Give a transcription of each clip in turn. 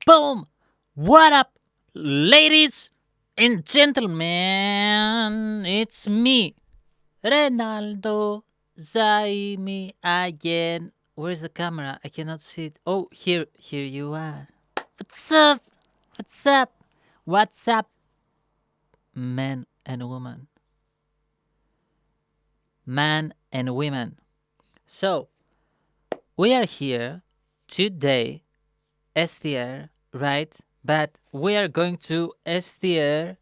Boom! What up, ladies and gentlemen? It's me, Renaldo Zaimi again. Where's the camera? I cannot see it. Oh, here you are. What's up? What's up? What's up, men and women? Man and women. So, we are here today, STR, right? But we are going to STR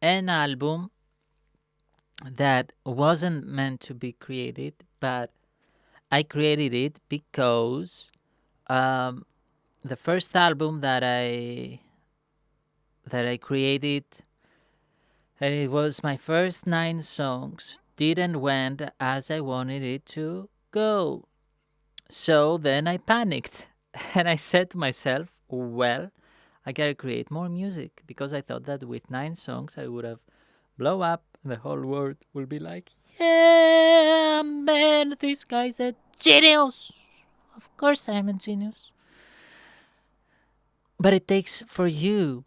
an album that wasn't meant to be created, but I created it because um, the first album that I created, and it was my first 9 songs, didn't went as I wanted it to go. So then I panicked and I said to myself, well, I gotta create more music because I thought that with 9 songs I would have blow up and the whole world will be like, yeah, man, this guy's a genius. Of course I'm a genius. But it takes for you,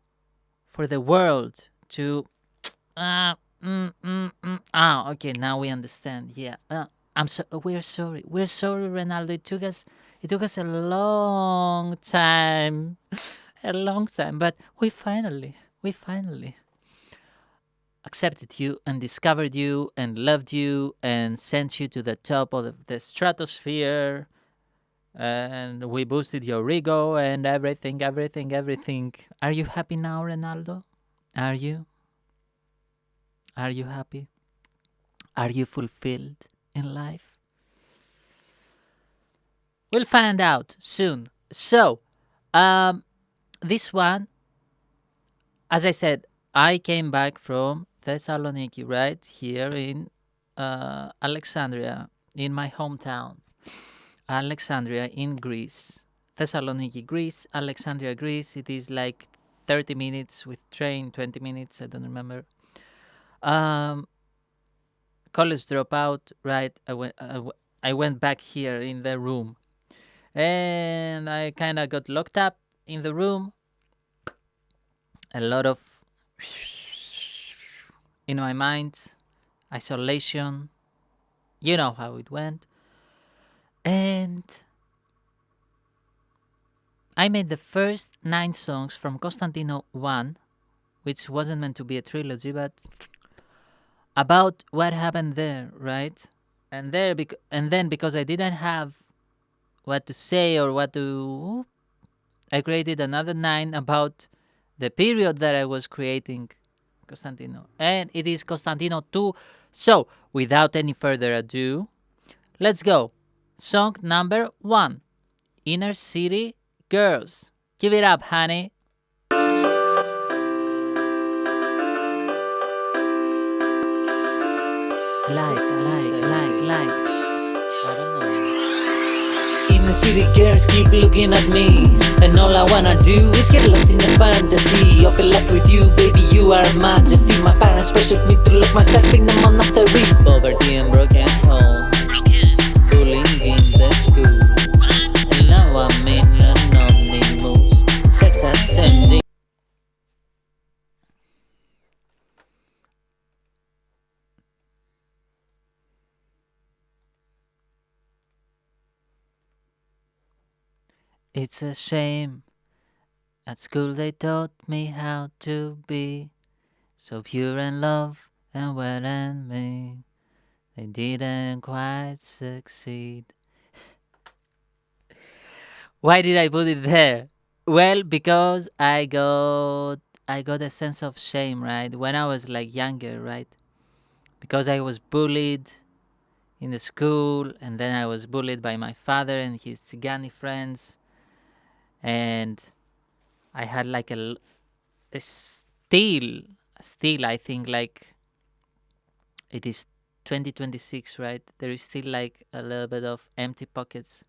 for the world to, okay, now we understand. Yeah, I'm so, we're sorry. We're sorry, Ronaldo. It took us a long time, a long time, but we finally accepted you and discovered you and loved you and sent you to the top of the stratosphere, and we boosted your ego and everything. Are you happy now, Ronaldo? Are you? Are you happy? Are you fulfilled in life? We'll find out soon. So, um, this one, as I said, I came back from Thessaloniki, right here in Alexandria, in my hometown, Alexandria in Greece. Thessaloniki, Greece, Alexandria, Greece. It is like 30 minutes with train, 20 minutes, I don't remember. Um, College dropout, right? I went back here in the room, and I kind of got locked up in the room. A lot of in my mind, isolation. You know how it went. And I made the first 9 songs from Konstantino 1, which wasn't meant to be a trilogy, but about what happened there, right? And then because I didn't have what to say or what to, I created another 9 about the period that I was creating Konstantino, and it is Konstantino 2. So, without any further ado, let's go. Song number 1, Inner City Girls. Give it up, honey. Like. I don't know. Inner city girls keep looking at me, and all I wanna do is get lost in a fantasy of a life with you, baby. You are a majesty. My parents pressured me to look myself in a monastery. Poverty and broken home, bullying in the school, and now I'm in an omnibus. Sex ascending. It's a shame. At school they taught me how to be so pure and love and well and me. They didn't quite succeed. Why did I put it there? Well, because I got a sense of shame, right? When I was like younger, right? Because I was bullied in the school, and then I was bullied by my father and his Tsigani friends, and I had like a still I think like it is 2026, right? There is still like a little bit of empty pockets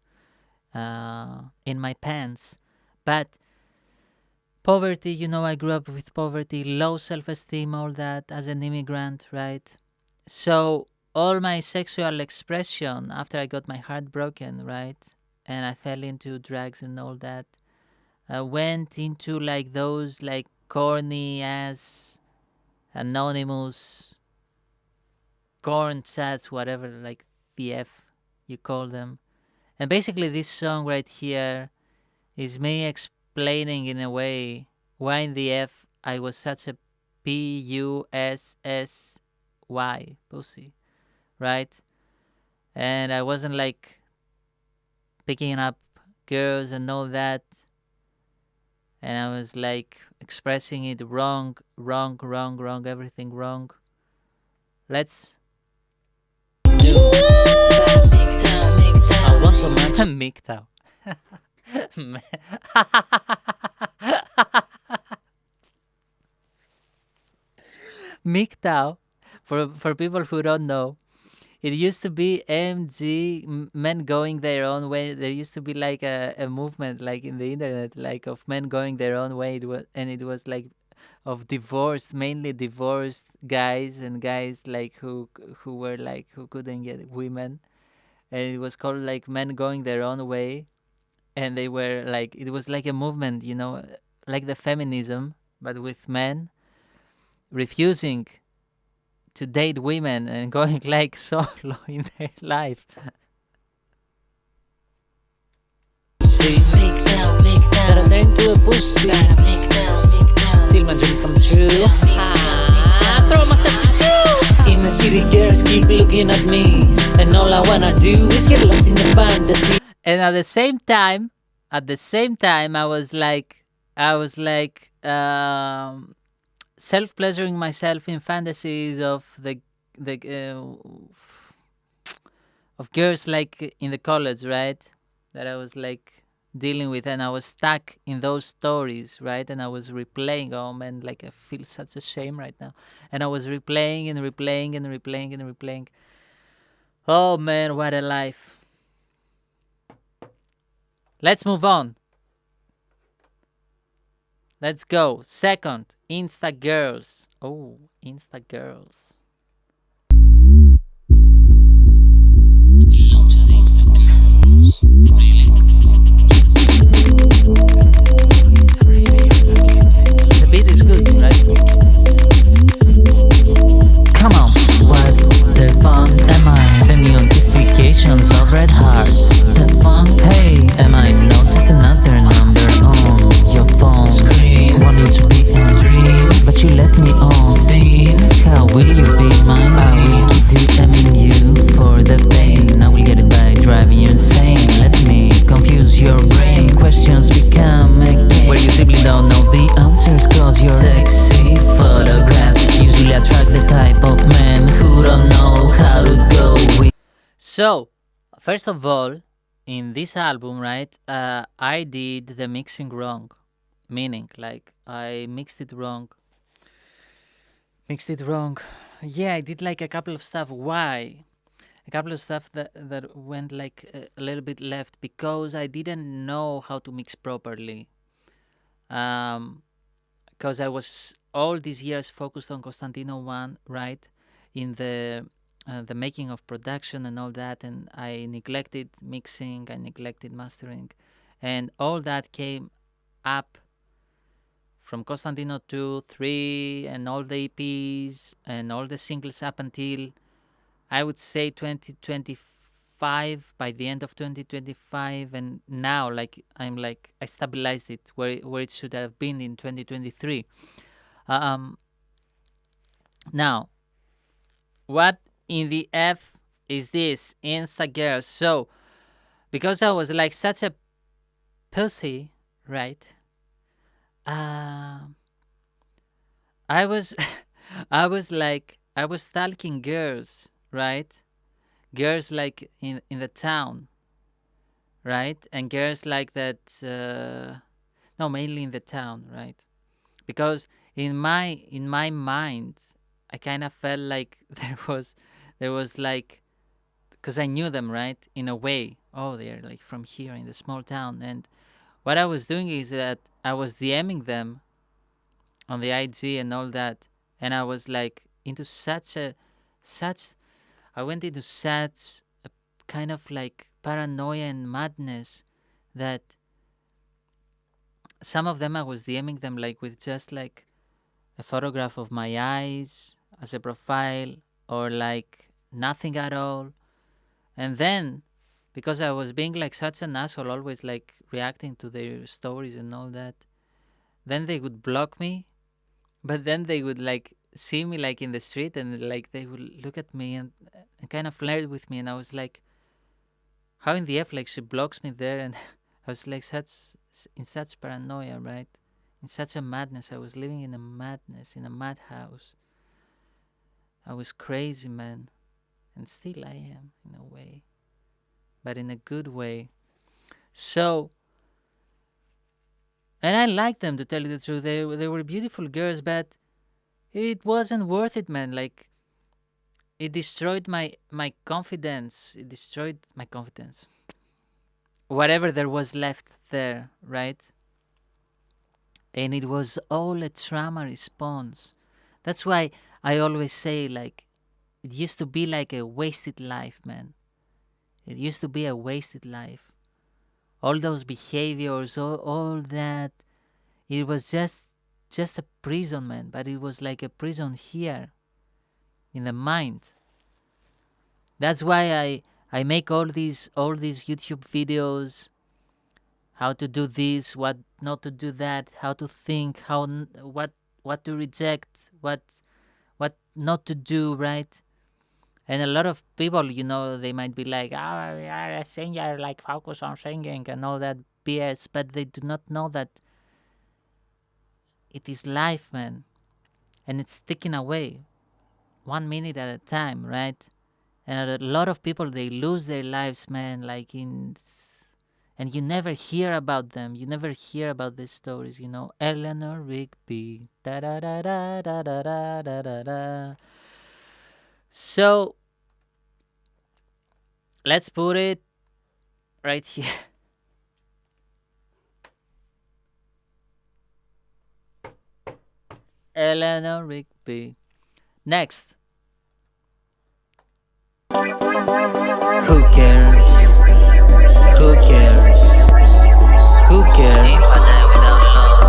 in my pants. But poverty, I grew up with poverty, low self-esteem, all that as an immigrant, right? So all my sexual expression after I got my heart broken, right? And I fell into drugs and all that. went into like those like corny ass anonymous corn chats, whatever, like the F you call them. And basically, this song right here is me explaining in a way why in the F I was such a PUSSY pussy, right? And I wasn't like picking up girls and all that. And I was like expressing it wrong, wrong, wrong, wrong, everything wrong. Let's. I want some MGTOW. MGTOW, for people who don't know, it used to be men going their own way. There used to be like a movement, like in the internet, like of men going their own way. It was like of divorced, mainly divorced guys and guys like who were like who couldn't get women, and it was called like men going their own way, and they were like it was like a movement, like the feminism, but with men refusing to date women and going like solo in their life. See, gotta turn to a pussy till my dreams come true. Throw myself to you. In the city, girls keep looking at me, and all I wanna do is get lost in the fantasy. And at the same time, I was like self-pleasuring myself in fantasies of the of girls like in the college, right? That I was like dealing with, and I was stuck in those stories, right? And I was replaying. Oh man, like I feel such a shame right now. And I was replaying and replaying and replaying and replaying. Oh man, what a life. Let's move on. Let's go. Second, Insta girls. Oh, Insta girls. The beat is good, right? Come on. What the fun am I? Sending notifications of red hearts. The fun. Hey, am I noticed another number on your phone screen? Wanting to be a dream, but you left me on scene. How will you be mine? I will keep DMing you for the pain. I will get it by driving you insane. Let me confuse your brain. Questions become a game where you simply don't know the answers, cause your sexy photographs usually attract the type of men who don't know how to go with. So, first of all, in this album, right, I did the mixing wrong. Meaning, like, I mixed it wrong. Yeah, I did like a couple of stuff. Why? A couple of stuff that went like a little bit left because I didn't know how to mix properly. Because I was all these years focused on Konstantino one, right, in the making of production and all that, and I neglected mixing, I neglected mastering, and all that came up from Konstantino 2, 3, and all the EPs and all the singles up until I would say 2025, by the end of 2025, and now like I stabilized it where it should have been in 2023. Now, what in the F is this Insta girl? So, because I was like such a pussy, right? I was, I was stalking girls, right? Girls like in the town, right? And girls like that. No, mainly in the town, right? Because in my mind, I kind of felt like there was like, because I knew them, right? In a way, oh, they're like from here in the small town, and what I was doing is that I was DMing them on the IG and all that, and I was like into such I went into such a kind of like paranoia and madness that some of them I was DMing them like with just like a photograph of my eyes as a profile, or like nothing at all. And then, because I was being like such an asshole, always like reacting to their stories and all that, then they would block me. But then they would like see me like in the street, and like they would look at me and kind of flirt with me. And I was like, how in the F, like she blocks me there? And I was like in such paranoia, right? In such a madness. I was living in a madness, in a madhouse. I was crazy, man. And still I am, in a way. But in a good way. So, and I liked them, to tell you the truth. They were beautiful girls, but it wasn't worth it, man. Like, it destroyed my confidence. It destroyed my confidence. Whatever there was left there, right? And it was all a trauma response. That's why I always say, like, it used to be like a wasted life, man. It used to be a wasted life. All those behaviors, all that, it was just a prison, man. But it was like a prison here in the mind. That's why I make all these YouTube videos, how to do this, what not to do that, how to think, what to reject, what not to do, right? And a lot of people, they might be like, "Oh, you're a singer, like focus on singing and all that BS," but they do not know that it is life, man, and it's ticking away, 1 minute at a time, right? And a lot of people, they lose their lives, man, like and you never hear about them. You never hear about these stories, Eleanor Rigby. Da da da da da da da da da da. So let's put it right here. Eleanor Rigby. Next. Who cares? Who cares? Who cares? If I die without love,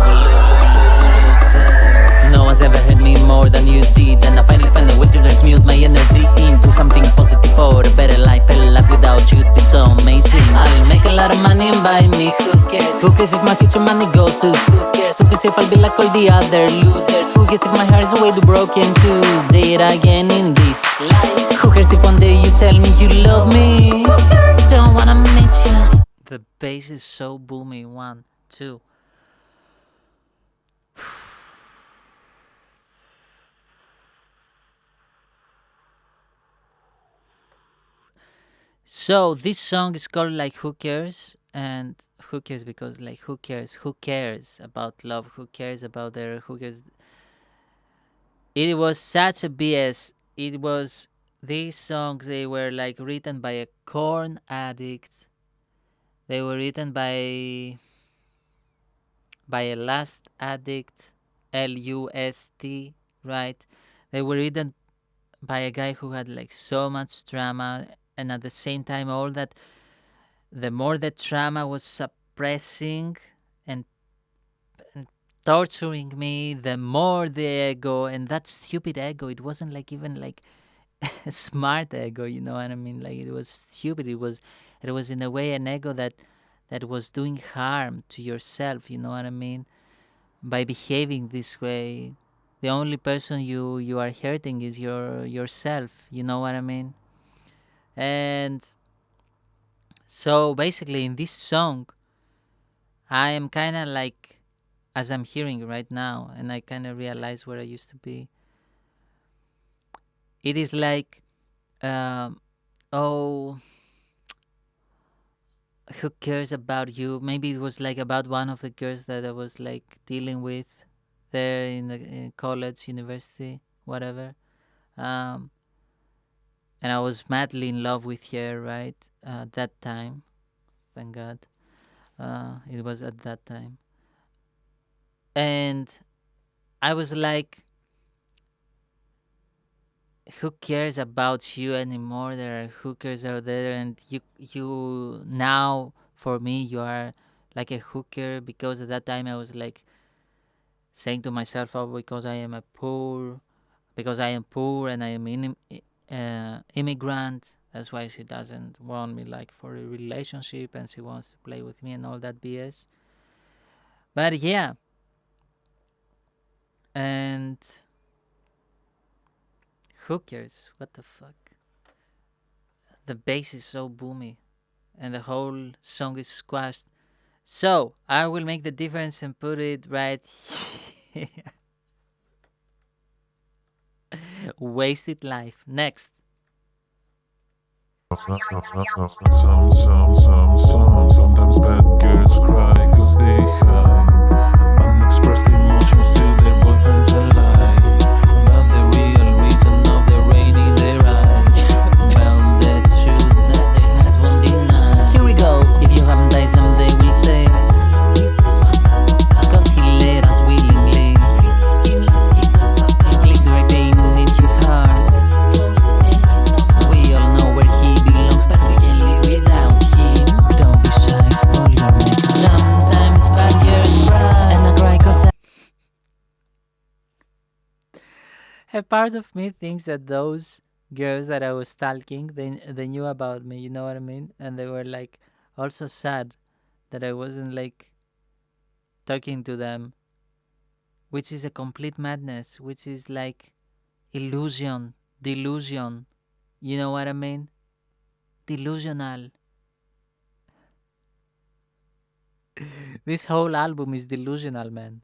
no one's ever hurt me more than you did. And I finally find a way to transmute my energy into something positive or a better life. A life without you'd be so amazing. I'll make a lot of money and buy me. Who cares? Who cares if my future money goes to? Who cares? Who cares if I'll be like all the other losers? Who cares if my heart is way too broken to date again in this life? Who cares if one day you tell me you love me? Who cares? Don't wanna meet you. The bass is so boomy. 1, 2. So this song is called like Who Cares? And who cares, because like who cares? Who cares about love? Who cares about who cares? It was such a BS. These songs, they were like written by a corn addict. They were written by a lust addict, LUST, right? They were written by a guy who had like so much trauma, and at the same time, all that, the more the trauma was suppressing and torturing me, the more the ego, and that stupid ego, it wasn't like even like a smart ego, you know what I mean? Like, it was stupid. It was in a way an ego that was doing harm to yourself, you know what I mean? By behaving this way, the only person you are hurting is yourself, you know what I mean? And so basically in this song, I am kind of like, as I'm hearing right now, and I kind of realize where I used to be. It is like, oh, who cares about you? Maybe it was like about one of the girls that I was like dealing with there in college, university, whatever. Um, and I was madly in love with her, right? That time, thank God. It was at that time. And I was like, who cares about you anymore? There are hookers out there, and you now, for me, you are like a hooker, because at that time I was like saying to myself, oh, because I am poor and I am immigrant, that's why she doesn't want me like for a relationship and she wants to play with me and all that BS. But yeah, and hookers, what the fuck? The bass is so boomy and the whole song is squashed. So I will make the difference and put it right here. Wasted life. Next. Sometimes bad girls cry cause they hide unexpressed emotions to their boyfriends alike. About the real reason of the rain in their eyes. About the truth that their eyes won't deny. Here we go. If you haven't died someday we'll say, cause he let us willingly inflict the pain in his heart. We all know where he belongs, but we can live without him. Don't be shy, spoil your mess. Sometimes bad girls cry, and I cry cause A part of me thinks that those girls that I was stalking, they knew about me, you know what I mean? And they were like also sad that I wasn't like talking to them, which is a complete madness, which is like illusion, delusion. You know what I mean? Delusional. This whole album is delusional, man.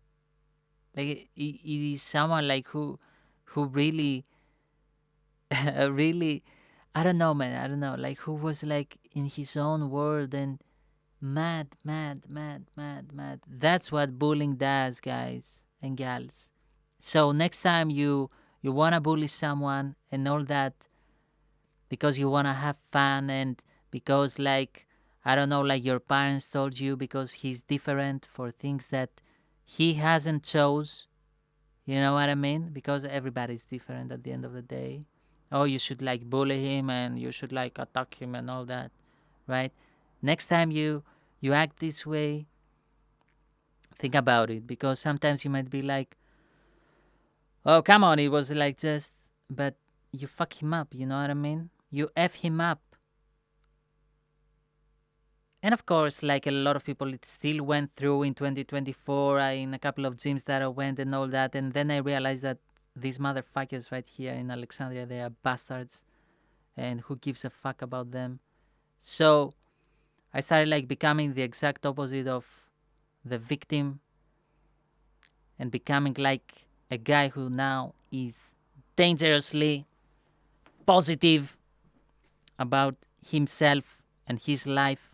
Like it is someone like who really really, I don't know, man, I don't know, like who was like in his own world and mad. That's what bullying does, guys and gals. So next time you wanna bully someone and all that because you wanna have fun and because like I don't know, like your parents told you because he's different for things that he hasn't chose. You know what I mean? Because everybody's different at the end of the day. Oh, you should like bully him and you should like attack him and all that, right? Next time you act this way, think about it, because sometimes you might be like, oh, come on, it was like just, but you fuck him up, you know what I mean? You F him up. And of course, like a lot of people, it still went through in 2024 in a couple of gyms that I went and all that. And then I realized that these motherfuckers right here in Alexandria, they are bastards. And who gives a fuck about them? So I started like becoming the exact opposite of the victim and becoming like a guy who now is dangerously positive about himself and his life.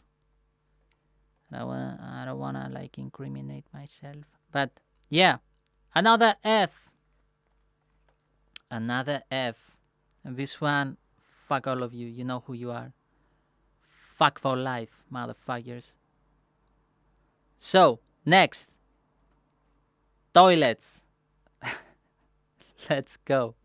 I don't wanna like incriminate myself, but yeah, another F, and this one, fuck all of you. You know who you are. Fuck for life, motherfuckers. So next, toilets. Let's go.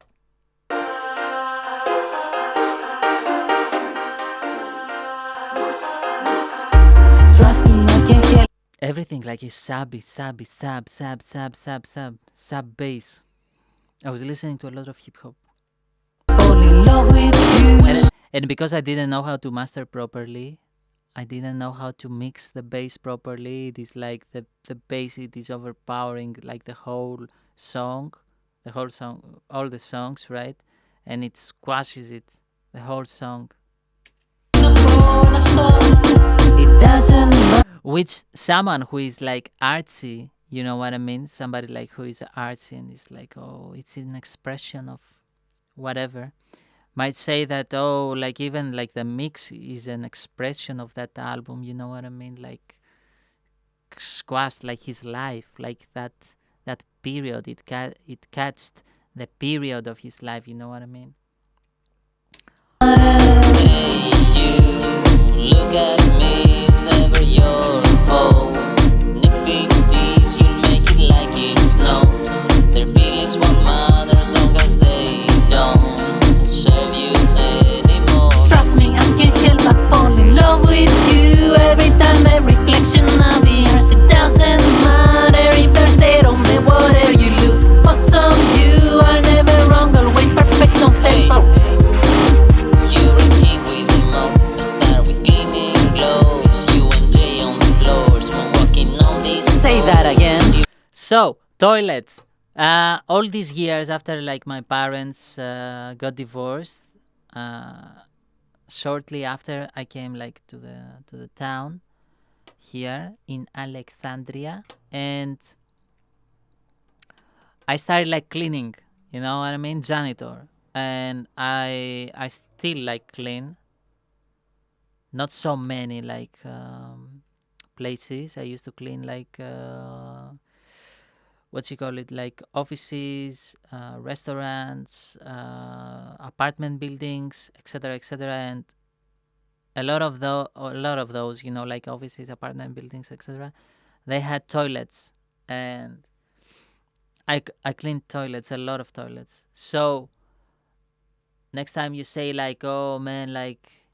trust me, I can't help. Everything like is sub bass. I was listening to a lot of hip hop. Fall in love with you. And because I didn't know how to master properly, I didn't know how to mix the bass properly. It is like the bass, it is overpowering like the whole song, all the songs, right? And it squashes it, the whole song. It doesn't Which someone who is like artsy, you know what I mean? Somebody like who is artsy and is like, oh, it's an expression of whatever, might say that, oh, like even like the mix is an expression of that album, you know what I mean? Like squashed like his life, like that period. It catched the period of his life, you know what I mean? Hey, you look at me, it's never your fault. And if it is, you'll make it like it's not. Their feelings won't matter as long as they don't serve you anymore. Trust me, I can't help but fall in love with you. Every time a reflection of you. So toilets. All these years after like my parents got divorced, uh, shortly after I came like to the town here in Alexandria, and I started like cleaning. You know what I mean, janitor, and I still like clean. Not so many like places. I used to clean like what you call it, like offices, restaurants, apartment buildings, etc., etc., and a lot of those, you know, like offices, apartment buildings, etc. They had toilets, and I cleaned toilets, a lot of toilets. So next time you say like, oh man, like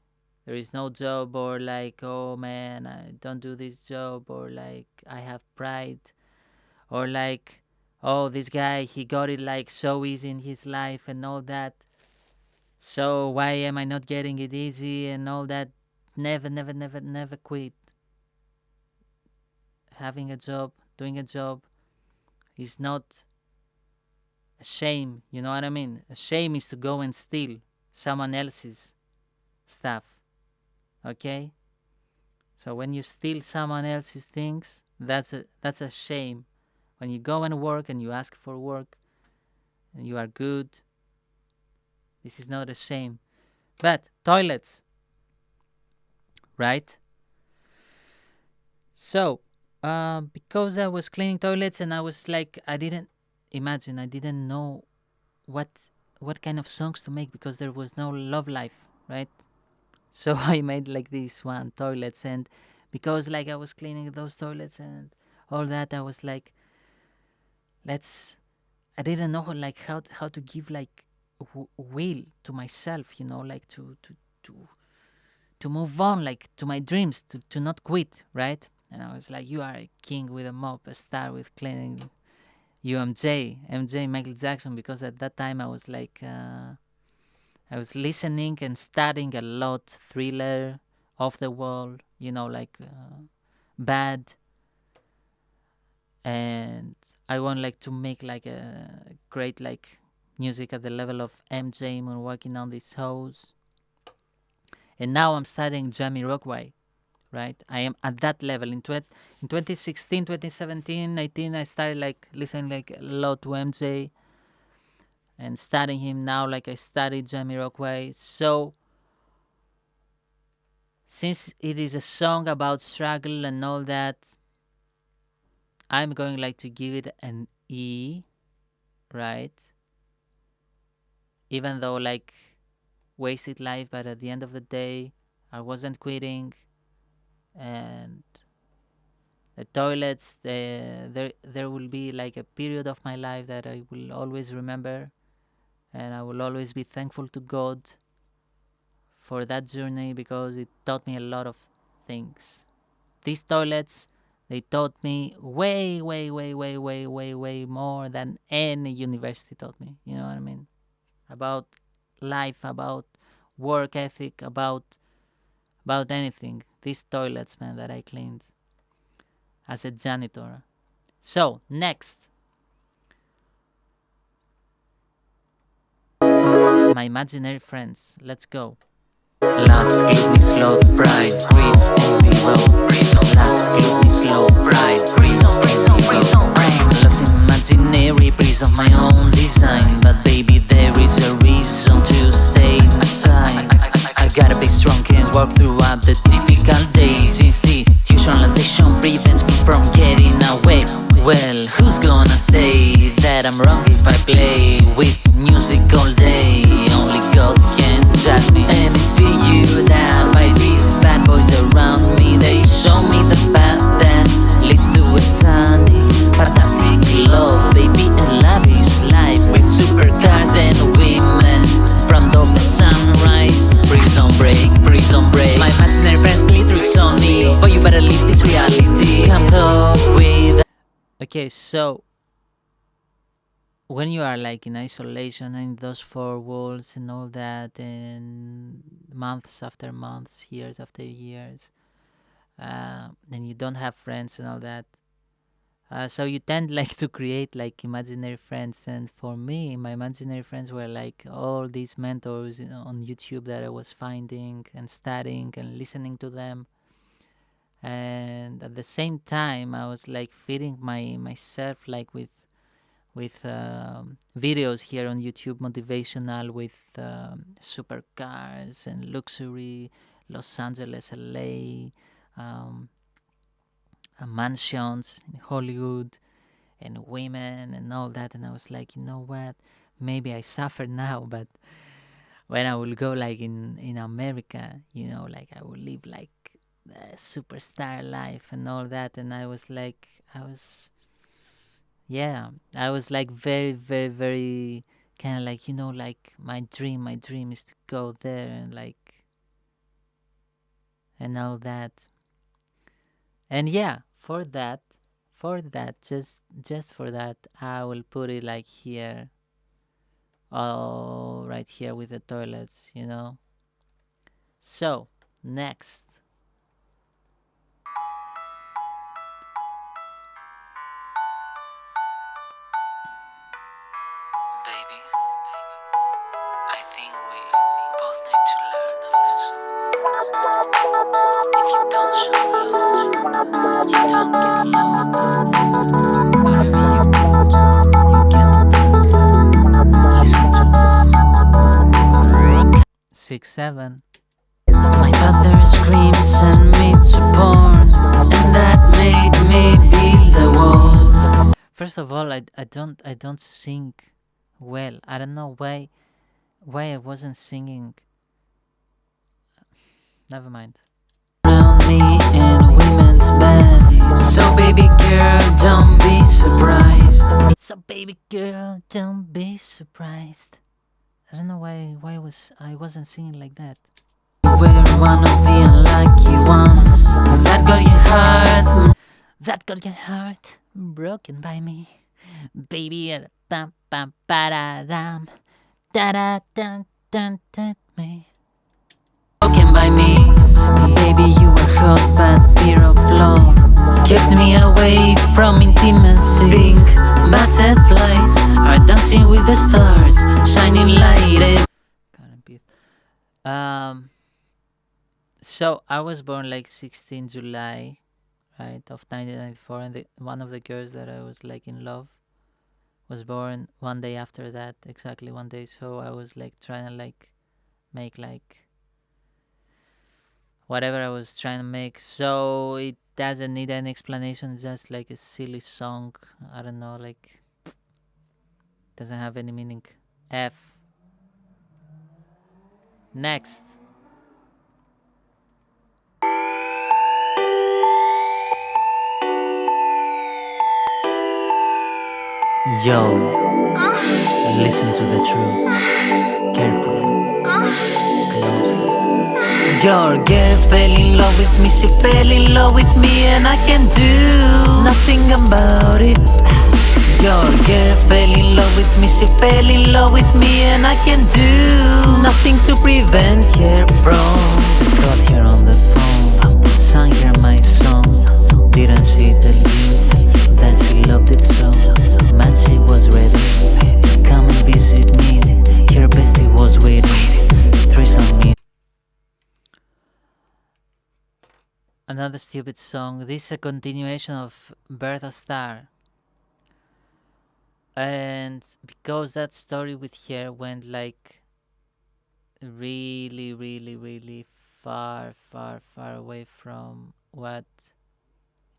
there is no job, or like, oh man, I don't do this job, or like I have pride, or like, oh, this guy, he got it like so easy in his life and all that, so why am I not getting it easy and all that. Never, never, never, never quit. Having a job, doing a job is not a shame, you know what I mean? A shame is to go and steal someone else's stuff, okay? So when you steal someone else's things, that's a shame. When you go and work and you ask for work and you are good, this is not a shame. But toilets, right? So, because I was cleaning toilets and I was like, I didn't imagine, I didn't know what what kind of songs to make because there was no love life, right? So I made like this one toilets, and because like I was cleaning those toilets and all that, I was like, let's. I didn't know like how to give like will to myself, you know, like to to move on, like to my dreams, to not quit, right? And I was like, you are a king with a mop, a star with cleaning. You MJ, Michael Jackson, because at that time I was like, I was listening and studying a lot, Thriller, Off the Wall, you know, like Bad, and I want like to make like a great like music at the level of MJ when working on these shows. And now I'm studying Jamie Rockway, right? I am at that level. In 2016, 2017, 18, I started like listening like a lot to MJ and studying him now like I studied Jamie Rockway. So since it is a song about struggle and all that, I'm going like to give it an E, right? Even though like wasted life, but at the end of the day, I wasn't quitting, and the toilets, there will be like a period of my life that I will always remember, and I will always be thankful to God for that journey because it taught me a lot of things. These toilets, they taught me way, way, way, way, way, way, way more than any university taught me. You know what I mean? About life, about work ethic, about anything. These toilets, man, that I cleaned as a janitor. So next, my imaginary friends. Let's go. Last kidney slow pride, greed, envy, road, prison. Last kidney slow pride, prison, brain. Left imaginary prison of my own design, but baby there is a reason to stay aside. I gotta be strong and work throughout the difficult days. Institutionalization prevents me from getting away. Well, who's gonna say that I'm wrong if I play with music all day? Only God can judge me. And it's figured out by these bad boys around me. They show me the path that leads to a sunny, fantastic love, baby, a lavish life with supercars and women. Front of the sunrise, prison break, prison break. My imaginary friends play tricks on me, but you better leave this reality. Come talk with. Okay, so when you are like in isolation in those four walls and all that, and months after months, years after years, and you don't have friends and all that, So you tend like to create like imaginary friends, and for me, my imaginary friends were like all these mentors, on YouTube that I was finding and studying and listening to them. And at the same time, I was like feeding myself like with videos here on YouTube, motivational, with supercars and luxury, Los Angeles, LA, um, mansions in Hollywood, and women and all that. And I was like, you know what? Maybe I suffer now, but when I will go like in America, like I will live like a superstar life and all that. And I was like, yeah, I was like very, very, very kind of like, like my dream is to go there and like, and all that. And yeah, for that, just for that, I will put it like here, all right here with the toilets. So, next. Baby, I think we both need to learn a lesson. If you don't show love, you don't get love back. Wherever you put, you get back. Listen to me. 6, 7. My father screams and me to porn, and that made me build a wall. First of all, I don't sing well. I don't know why I wasn't singing. Never mind. Around me in women's bodies. So baby girl, don't be surprised. So baby girl, don't be surprised. I don't know why I wasn't singing like that. We're one of the unlucky ones that got your heart. That got your heart broken by me, baby. Pam pam pararam, da da dun dun dun me. Broken by me. Baby, you were hot, but fear of love kept me away from intimacy. Pink butterflies are dancing with the stars, shining light. Can't beat. So I was born like 16 July, right, of 1994, and one of the girls that I was like in love was born one day after that, exactly one day. So I was like trying to like make like whatever I was trying to make. So it doesn't need any explanation. It's just like a silly song. I don't know, like doesn't have any meaning. F. Next. Yo, listen to the truth carefully, closely. Your girl fell in love with me, she fell in love with me, and I can do nothing about it. Your girl fell in love with me, she fell in love with me, and I can do nothing to prevent her from. Got her on the phone, sang her my song. Didn't she tell you that she loved it so? Man, she was ready, come and visit me. Her bestie was waiting, threesome me. Another stupid song. This is a continuation of Birth of Star. And because that story with her went like really, really, really far, far, far away from what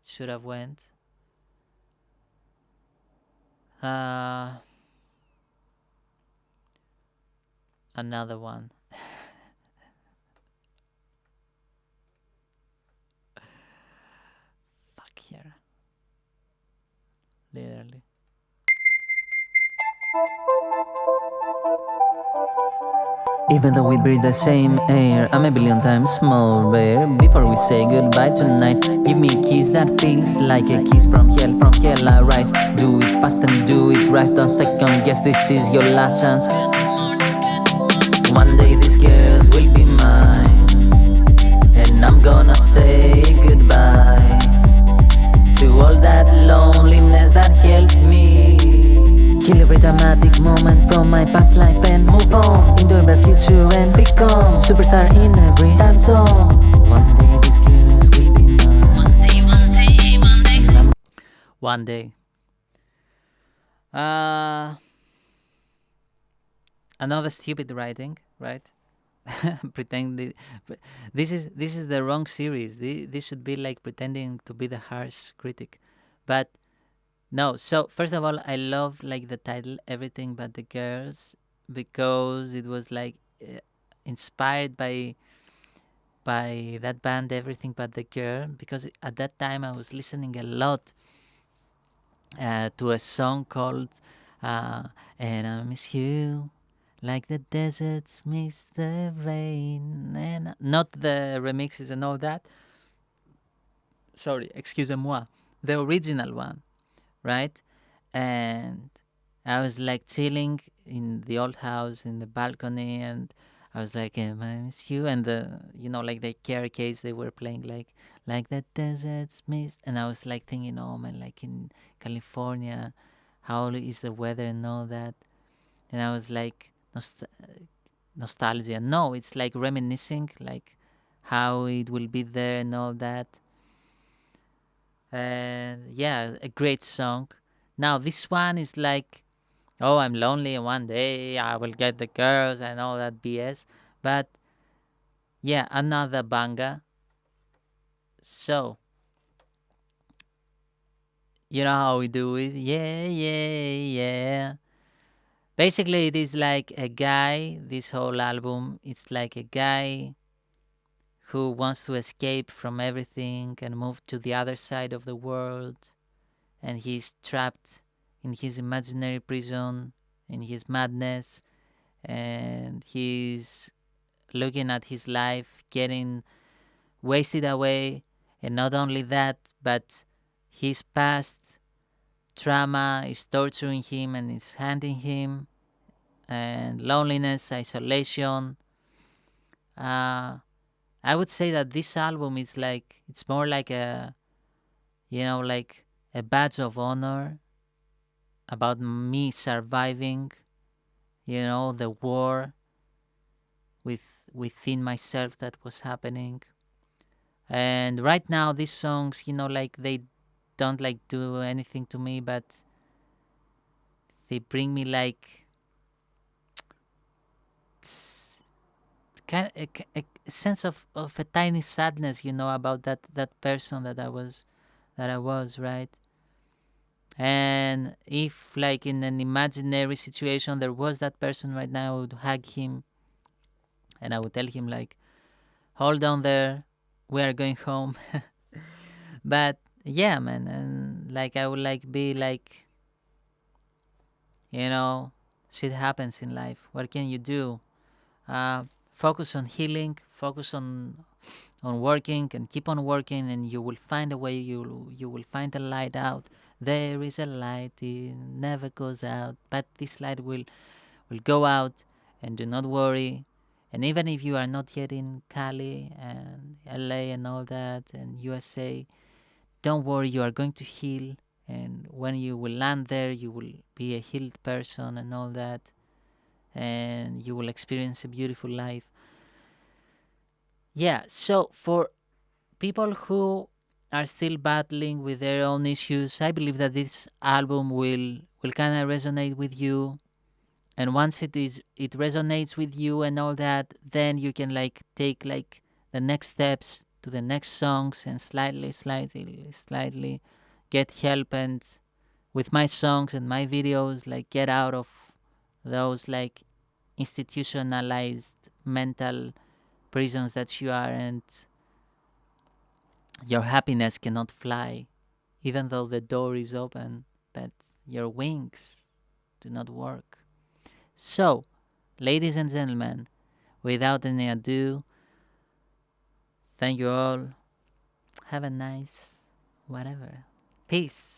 it should have went. Another one. Fuck here. Literally. Even though we breathe the same air, I'm a billion times smaller. Before we say goodbye tonight, give me a kiss that feels like a kiss from hell I rise. Do it fast and do it right, don't second guess, this is your last chance. One day these girls will be mine, and I'm gonna say goodbye to to all that loneliness that helped me. Heal every dramatic moment from my past life and move on into a future and become superstar in every time zone. One day this curious will be mine. One day. Uh, Another stupid writing, right? Pretend this is the wrong series. This should be like pretending to be the harsh critic, but no. So first of all, I love like the title "Everything But the Girls" because it was like inspired by that band Everything But the Girl, because at that time I was listening a lot to a song called "And I Miss You." Like the deserts miss the rain, and not the remixes and all that. Sorry, excusez-moi. The original one, right? And I was like chilling in the old house in the balcony, and I was like, I miss you. And like the caravans they were playing like the deserts mist. And I was like thinking, oh man, like in California, how is the weather and all that. And I was like, nostalgia. No, it's like reminiscing, like how it will be there and all that. And yeah, a great song. Now this one is like, oh, I'm lonely and one day I will get the girls and all that BS. But yeah, another banger. So, you know how we do it. Yeah, yeah, yeah. Basically, it is like a guy, this whole album, it's like a guy who wants to escape from everything and move to the other side of the world. And he's trapped in his imaginary prison, in his madness, and he's looking at his life getting wasted away. And not only that, but his past trauma is torturing him and is haunting him, and loneliness, isolation. Uh, I would say that this album is like, it's more like like a badge of honor about me surviving, the war within myself that was happening. And right now, these songs, like they don't like do anything to me, but they bring me like kind of a sense of a tiny sadness, about that person that I was, right? And if like in an imaginary situation there was that person right now, I would hug him and I would tell him like, hold on there, we are going home. But yeah, man, and like I would like be like, you know shit happens in life, what can you do? Focus on healing, focus on working, and keep on working, and you will find a way. You will find a light out. There is a light, it never goes out, but this light will go out. And do not worry. And even if you are not yet in Cali and LA and all that and USA, don't worry, you are going to heal. And when you will land there, you will be a healed person and all that. And you will experience a beautiful life. Yeah, so for people who are still battling with their own issues, I believe that this album will kind of resonate with you. And once it resonates with you and all that, then you can like take like the next steps to the next songs and slightly get help, and with my songs and my videos, like get out of those like institutionalized mental prisons that you are, and your happiness cannot fly even though the door is open, but your wings do not work. So, ladies and gentlemen, without any ado, thank you all. Have a nice whatever. Peace.